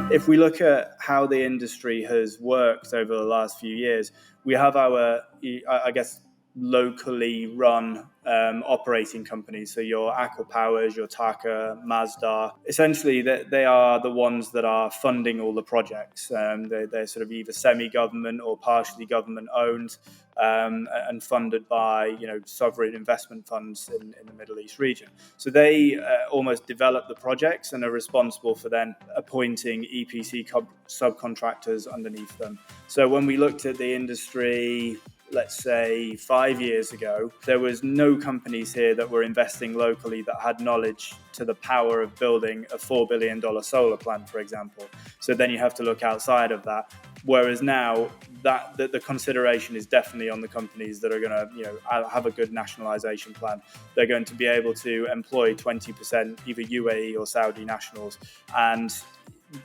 If we look at how the industry has worked over the last few years, we have our, I guess, locally run operating companies. So your Aqua Powers, your Taka, Mazda, essentially they are the ones that are funding all the projects. They're sort of either semi-government or partially government owned, and funded by sovereign investment funds in the Middle East region. So they almost develop the projects and are responsible for then appointing EPC subcontractors underneath them. So when we looked at the industry, let's say 5 years ago, there was no companies here that were investing locally that had knowledge to the power of building a $4 billion solar plant, for example. So then you have to look outside of that. Whereas now that the consideration is definitely on the companies that are going to have a good nationalization plan. They're going to be able to employ 20% either UAE or Saudi nationals, and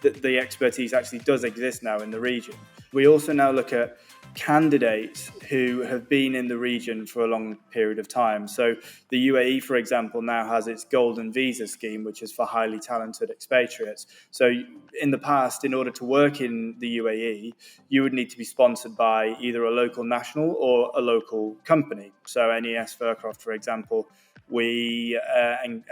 the expertise actually does exist now in the region. We also now look at candidates who have been in the region for a long period of time. So the UAE, for example, now has its golden visa scheme, which is for highly talented expatriates. So in the past, in order to work in the UAE, you would need to be sponsored by either a local national or a local company. So NES Fircroft, for example, we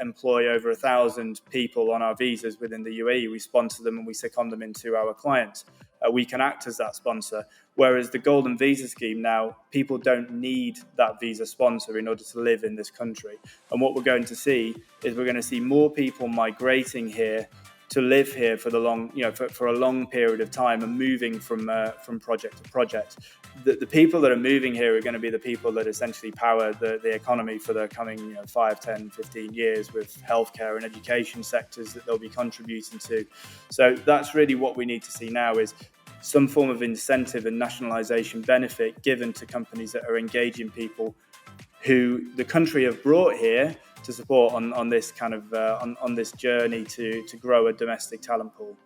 employ over 1,000 people on our visas within the UAE. We sponsor them and we second them into our clients. We can act as that sponsor. Whereas the golden visa scheme now, people don't need that visa sponsor in order to live in this country. And what we're going to see is we're going to see more people migrating here to live here for the long, for a long period of time and moving from project to project. The people that are moving here are going to be the people that essentially power the economy for the coming 5, 10, 15 years, with healthcare and education sectors that they'll be contributing to. So that's really what we need to see now, is some form of incentive and nationalisation benefit given to companies that are engaging people who the country have brought here to support on this kind of on this journey to grow a domestic talent pool.